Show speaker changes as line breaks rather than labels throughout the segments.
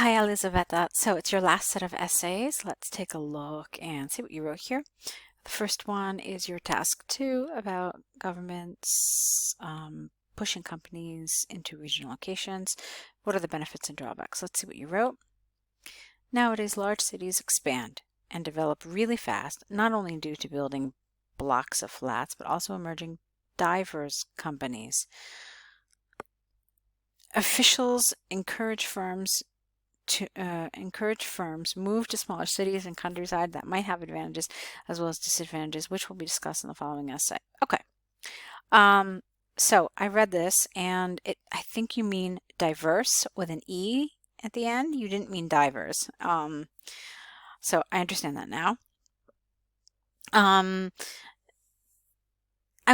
Hi, Elizaveta. So it's your last set of essays. Let's take a look and see what you wrote here. The first one is your task 2 about governments pushing companies into regional locations. What are the benefits and drawbacks? Let's see what you wrote. Nowadays, large cities expand and develop really fast, not only due to building blocks of flats, but also emerging diverse companies. Officials encourage firms move to smaller cities and countryside that might have advantages as well as disadvantages, which will be discussed in the following essay. Okay. So I read this and I think you mean diverse with an E at the end. You didn't mean divers. So I understand that now. I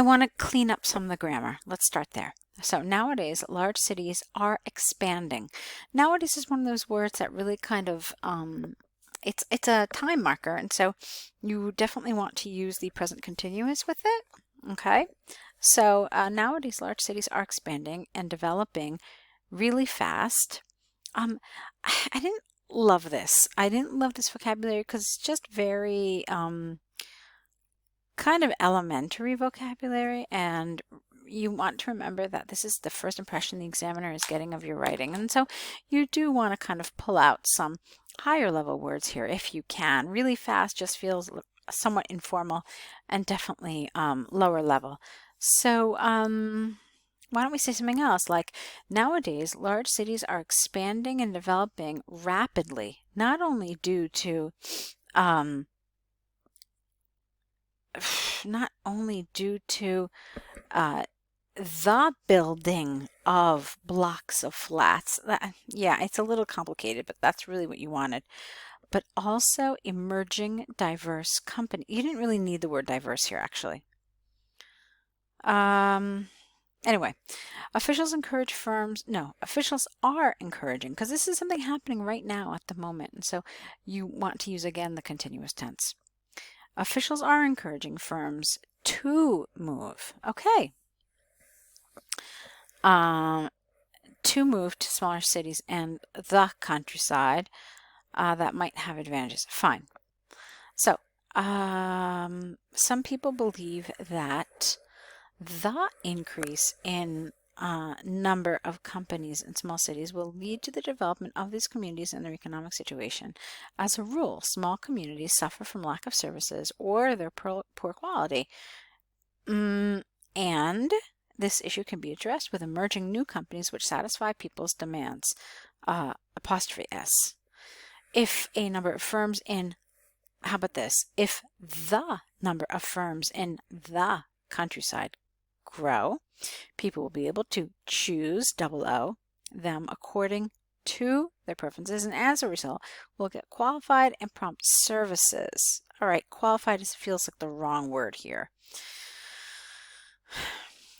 want to clean up some of the grammar. Let's start there. So nowadays, large cities are expanding. Nowadays is one of those words that really kind of, it's a time marker. And so you definitely want to use the present continuous with it. Okay. So nowadays, large cities are expanding and developing really fast. I didn't love this. I didn't love this vocabulary because it's just very, kind of elementary vocabulary, and you want to remember that this is the first impression the examiner is getting of your writing. And so you do want to kind of pull out some higher level words here if you can. Really fast just feels somewhat informal and definitely lower level. So why don't we say something else like nowadays large cities are expanding and developing rapidly, not only due to the building of blocks of flats. Yeah, it's a little complicated, but that's really what you wanted. But also emerging diverse company. You didn't really need the word diverse here, actually. Anyway, officials are encouraging, because this is something happening right now at the moment. And so you want to use again the continuous tense. Officials are encouraging firms to move. Okay. To move to smaller cities and the countryside that might have advantages. Fine. So, some people believe that the increase in number of companies in small cities will lead to the development of these communities and their economic situation. As a rule, small communities suffer from lack of services or their poor quality. And this issue can be addressed with emerging new companies which satisfy people's demands. Apostrophe S. If a number of firms in, how about this? If the number of firms in the countryside grow, people will be able to choose them according to their preferences, and as a result, will get qualified and prompt services. All right, qualified feels like the wrong word here.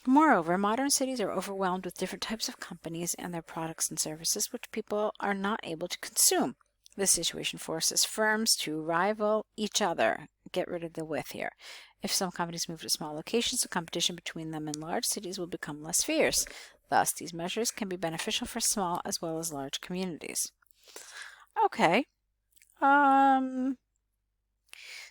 Moreover, modern cities are overwhelmed with different types of companies and their products and services which people are not able to consume. This situation forces firms to rival each other. Get rid of the with here. If some companies move to small locations, the competition between them in large cities will become less fierce. Thus, these measures can be beneficial for small as well as large communities. Okay.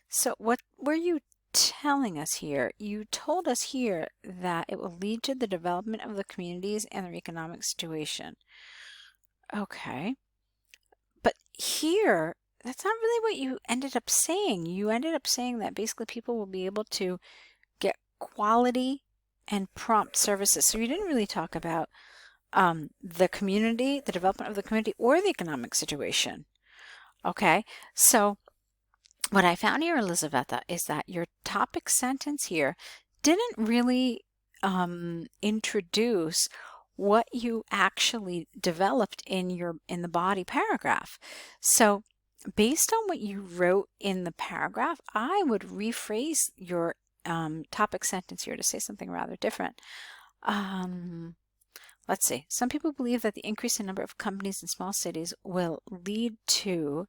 So what were you telling us here? You told us here that it will lead to the development of the communities and their economic situation. Okay. But here, that's not really what you ended up saying. You ended up saying that basically people will be able to get quality and prompt services. So you didn't really talk about the community, the development of the community, or the economic situation. Okay. So what I found here, Elizaveta, is that your topic sentence here didn't really introduce what you actually developed in the body paragraph. So based on what you wrote in the paragraph, I would rephrase your topic sentence here to say something rather different. Let's see. Some people believe that the increase in number of companies in small cities will lead to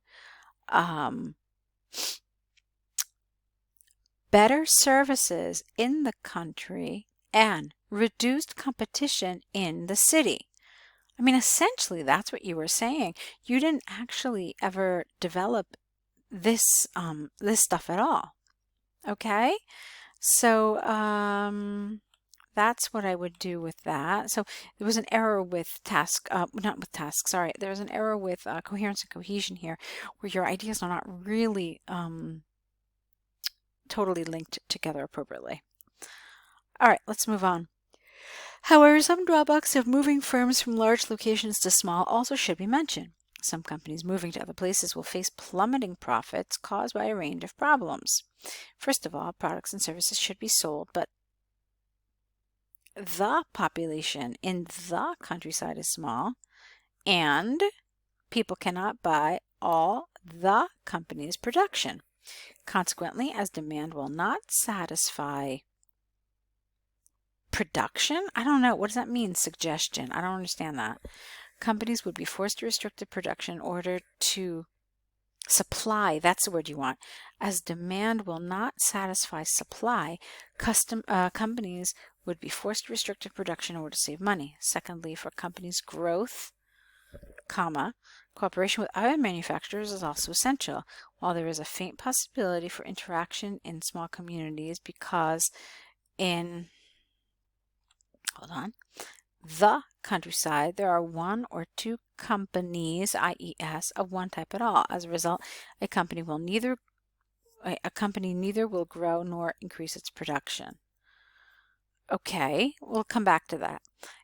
better services in the country and reduced competition in the city. I mean, essentially, that's what you were saying. You didn't actually ever develop this stuff at all. Okay? So, that's what I would do with that. So there was an error with task, not with task, sorry. There was an error with coherence and cohesion here, where your ideas are not really totally linked together appropriately. All right, let's move on. However, some drawbacks of moving firms from large locations to small also should be mentioned. Some companies moving to other places will face plummeting profits caused by a range of problems. First of all, products and services should be sold, but the population in the countryside is small, and people cannot buy all the company's production. Consequently, as demand will not satisfy production, I don't know, what does that mean, suggestion? I don't understand that. Companies would be forced to restrict the production in order to supply, that's the word you want. As demand will not satisfy supply, companies would be forced to restrict the production in order to save money. Secondly, for companies' growth, cooperation with other manufacturers is also essential. While there is a faint possibility for interaction in small communities because in the countryside, there are one or two companies, IES, of one type at all. As a result, a company neither will grow nor increase its production. Okay, we'll come back to that.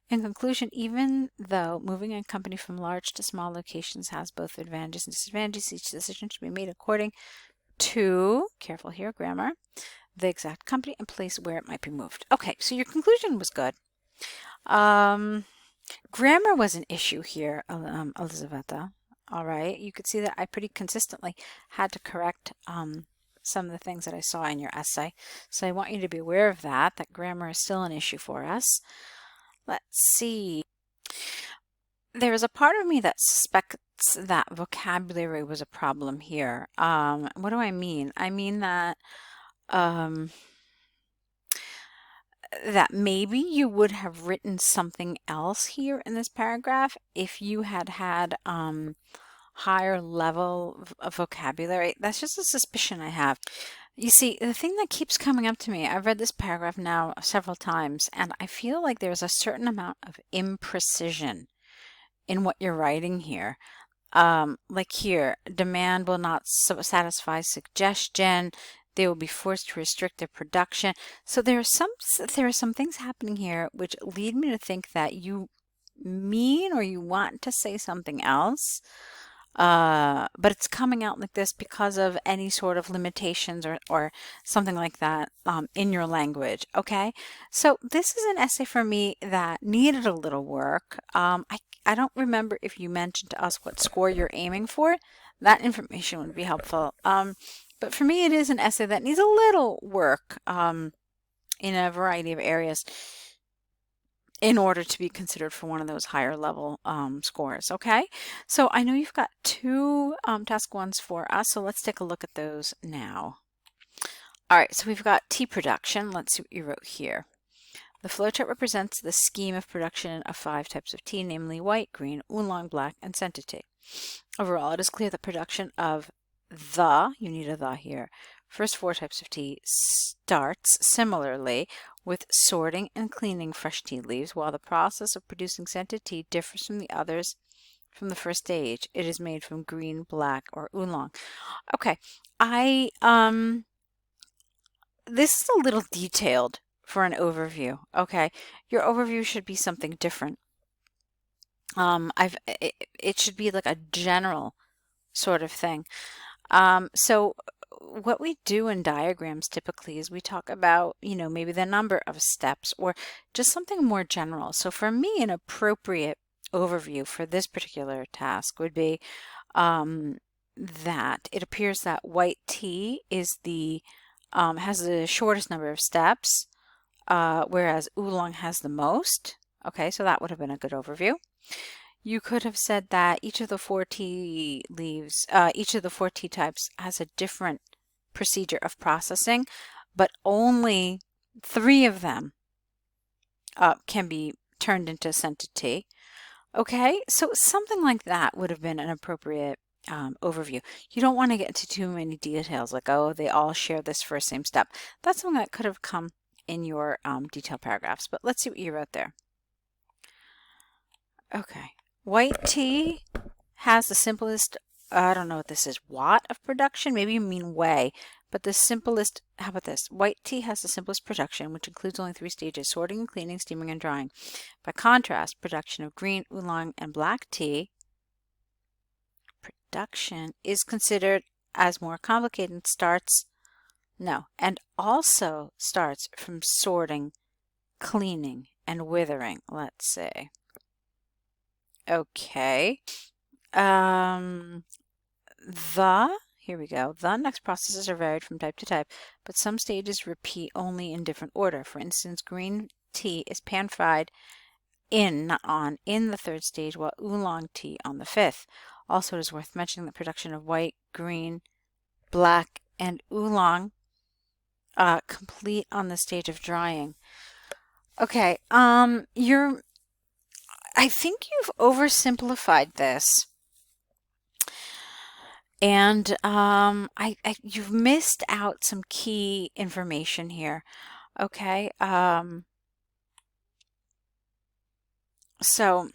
In conclusion, even though moving a company from large to small locations has both advantages and disadvantages, each decision should be made according to, careful here, grammar, the exact company and place where it might be moved. Okay, so your conclusion was good. Grammar was an issue here, Elizaveta. All right, you could see that I pretty consistently had to correct some of the things that I saw in your essay. So I want you to be aware of that grammar is still an issue for us. Let's see. There is a part of me that suspects that vocabulary was a problem here. What do I mean? I mean that that maybe you would have written something else here in this paragraph if you had had higher level of vocabulary. That's just a suspicion I have. You see, the thing that keeps coming up to me, I've read this paragraph now several times, and I feel like there's a certain amount of imprecision in what you're writing here. Like here, demand will not satisfy suggestion. They will be forced to restrict their production. So there are some things happening here which lead me to think that you mean or you want to say something else, but it's coming out like this because of any sort of limitations or something like that in your language. Okay, so this is an essay for me that needed a little work. I don't remember if you mentioned to us what score you're aiming for. That information would be helpful. But for me, it is an essay that needs a little work in a variety of areas in order to be considered for one of those higher level scores. Okay, so I know you've got two task ones for us, so let's take a look at those now. All right, so we've got tea production. Let's see what you wrote here. The flowchart represents the scheme of production of 5 types of tea, namely white, green, oolong, black, and scented tea. Overall, it is clear that production of you need a the here, first 4 types of tea starts similarly with sorting and cleaning fresh tea leaves, while the process of producing scented tea differs from the others from the first stage. It is made from green, black, or oolong. Okay, this is a little detailed for an overview. Okay, your overview should be something different. It should be like a general sort of thing. So what we do in diagrams typically is we talk about, maybe the number of steps or just something more general. So for me, an appropriate overview for this particular task would be that it appears that white tea is has the shortest number of steps, whereas oolong has the most. Okay, so that would have been a good overview. You could have said that each of the 4 tea types has a different procedure of processing, but only 3 of them can be turned into scented tea. Okay, so something like that would have been an appropriate overview. You don't want to get into too many details like, oh, they all share this first same step. That's something that could have come in your detail paragraphs, but let's see what you wrote there. Okay, white tea has the simplest, I don't know what this is, watt of production? Maybe you mean way, but the simplest, how about this? White tea has the simplest production, which includes only 3 stages, sorting and cleaning, steaming and drying. By contrast, production of green, oolong, and black tea production is considered as more complicated and and also starts from sorting, cleaning, and withering, let's say. Okay. Here we go. The next processes are varied from type to type, but some stages repeat only in different order. For instance, green tea is pan-fried not on, in the 3rd stage, while oolong tea on the 5th. Also, it is worth mentioning the production of white, green, black, and oolong complete on the stage of drying. Okay, I think you've oversimplified this. And you've missed out some key information here. Okay, so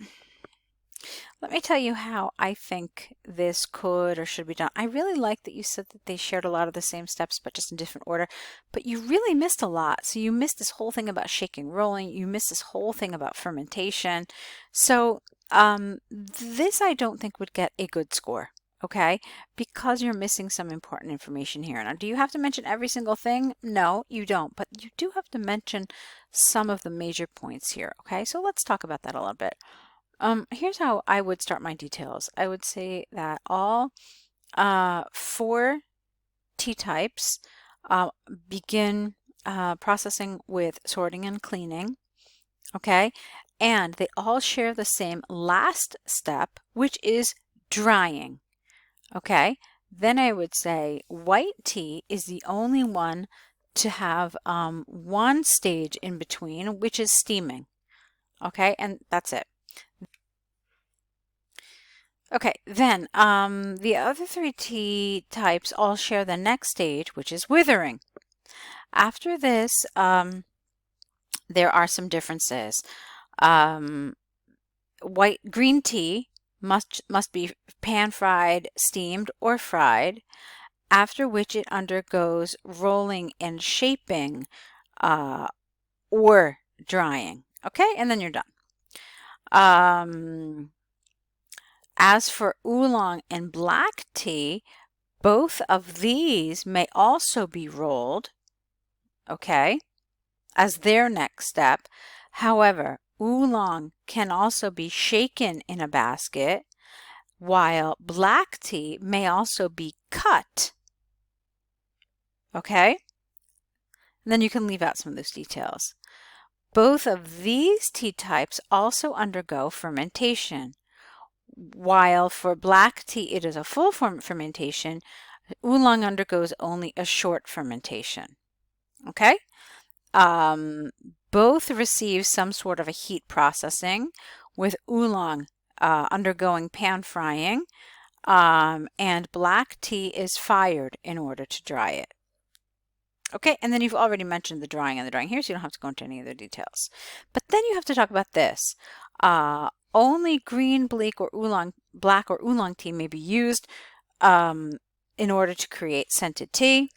let me tell you how I think this could or should be done. I really like that you said that they shared a lot of the same steps, but just in different order. But you really missed a lot. So you missed this whole thing about shaking, rolling. You missed this whole thing about fermentation. So this I don't think would get a good score. Okay, because you're missing some important information here. Now, do you have to mention every single thing? No, you don't, but you do have to mention some of the major points here. Okay, so let's talk about that a little bit. Here's how I would start my details. I would say that all 4 tea types begin processing with sorting and cleaning, okay? And they all share the same last step, which is drying, okay? Then I would say white tea is the only one to have 1 stage in between, which is steaming, okay? And that's it. Okay, then the other 3 tea types all share the next stage, which is withering. After this, there are some differences. Green tea must be pan-fried, steamed, or fried, after which it undergoes rolling and shaping or drying. Okay, and then you're done. As for oolong and black tea, both of these may also be rolled, okay, as their next step. However, oolong can also be shaken in a basket, while black tea may also be cut, okay? And then you can leave out some of those details. Both of these tea types also undergo fermentation. While for black tea it is a full fermentation, oolong undergoes only a short fermentation. Okay? Both receive some sort of a heat processing, with oolong undergoing pan frying, and black tea is fired in order to dry it. Okay, and then you've already mentioned the drying here, so you don't have to go into any other details. But then you have to talk about this. Only green, black, or oolong tea may be used in order to create scented tea.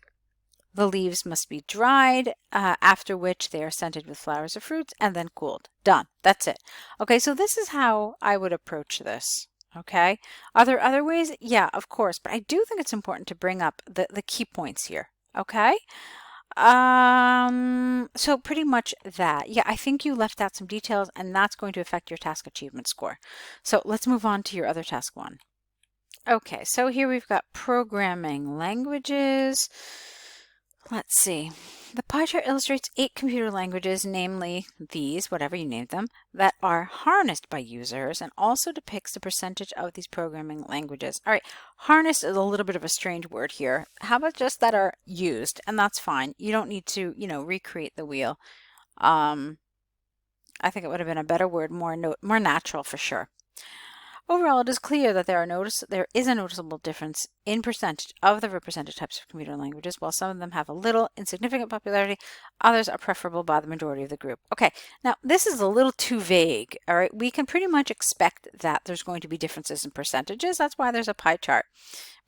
The leaves must be dried, after which they are scented with flowers or fruits and then cooled. Done. That's it. Okay, so this is how I would approach this. Okay, are there other ways? Yeah, of course, but I do think it's important to bring up the key points here. Okay. So pretty much that. Yeah, I think you left out some details, and that's going to affect your task achievement score. So let's move on to your other task 1. Okay, so here we've got programming languages. Let's see. The pie chart illustrates 8 computer languages, namely these, whatever you name them, that are harnessed by users, and also depicts the percentage of these programming languages. All right, harness is a little bit of a strange word here. How about just that are used? And that's fine. You don't need to, recreate the wheel. I think it would have been a better word, more natural for sure. Overall, it is clear that there is a noticeable difference in percentage of the represented types of computer languages. While some of them have a little insignificant popularity, others are preferable by the majority of the group. Okay, now this is a little too vague, all right? We can pretty much expect that there's going to be differences in percentages. That's why there's a pie chart.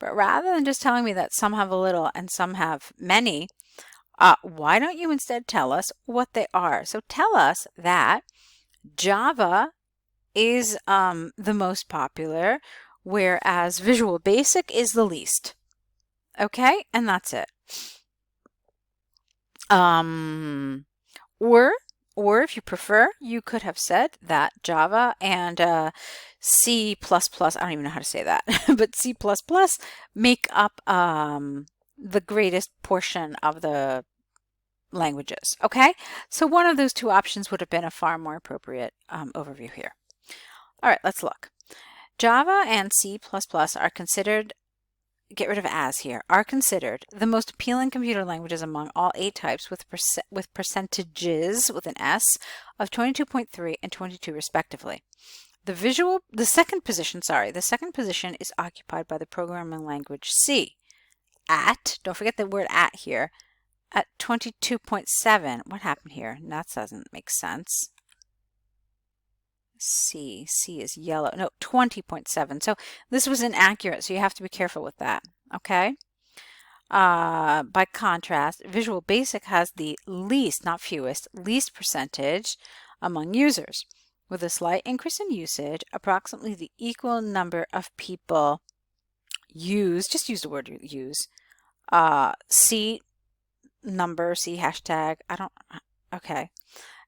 But rather than just telling me that some have a little and some have many, why don't you instead tell us what they are? So tell us that Java is the most popular, whereas Visual Basic is the least. Okay, and that's it. Or if you prefer, you could have said that Java and C++, I don't even know how to say that, but C++ make up the greatest portion of the languages. Okay, so one of those two options would have been a far more appropriate overview here. All right, let's look. Java and C++ are considered, get rid of as here, are considered the most appealing computer languages among all 8 types with percentages with an S of 22.3 and 22 respectively. The second position is occupied by the programming language C don't forget the word at here, at 22.7. What happened here? That doesn't make sense. C is yellow. No, 20.7. So this was inaccurate, so you have to be careful with that. Okay. By contrast, Visual Basic has the least, not fewest, least percentage among users. With a slight increase in usage, approximately the equal number of people just use the word use, C hashtag, okay,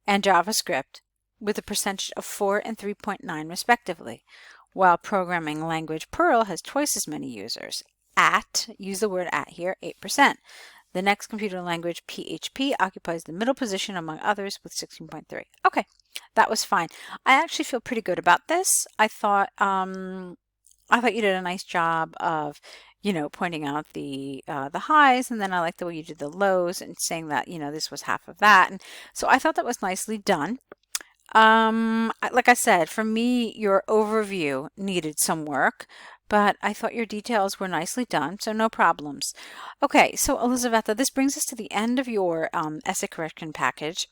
and JavaScript with a percentage of 4 and 3.9 respectively, while programming language Perl has twice as many users. Use the word at here, 8%. The next computer language, PHP, occupies the middle position among others with 16.3. Okay, that was fine. I actually feel pretty good about this. I thought you did a nice job of, pointing out the highs, and then I like the way you did the lows and saying that, this was half of that. And so I thought that was nicely done. Like I said, for me, your overview needed some work, but I thought your details were nicely done, so no problems. Okay, so Elizaveta, this brings us to the end of your essay correction package.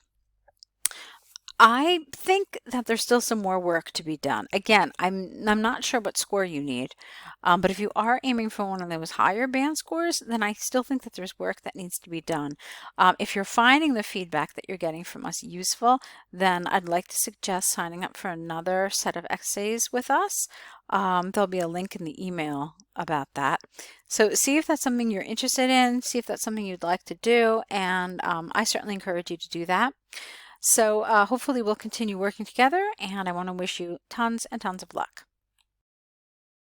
I think that there's still some more work to be done. Again, I'm not sure what score you need, but if you are aiming for one of those higher band scores, then I still think that there's work that needs to be done. If you're finding the feedback that you're getting from us useful, then I'd like to suggest signing up for another set of essays with us. There'll be a link in the email about that. So see if that's something you're interested in, see if that's something you'd like to do, and I certainly encourage you to do that. So hopefully we'll continue working together, and I want to wish you tons and tons of luck.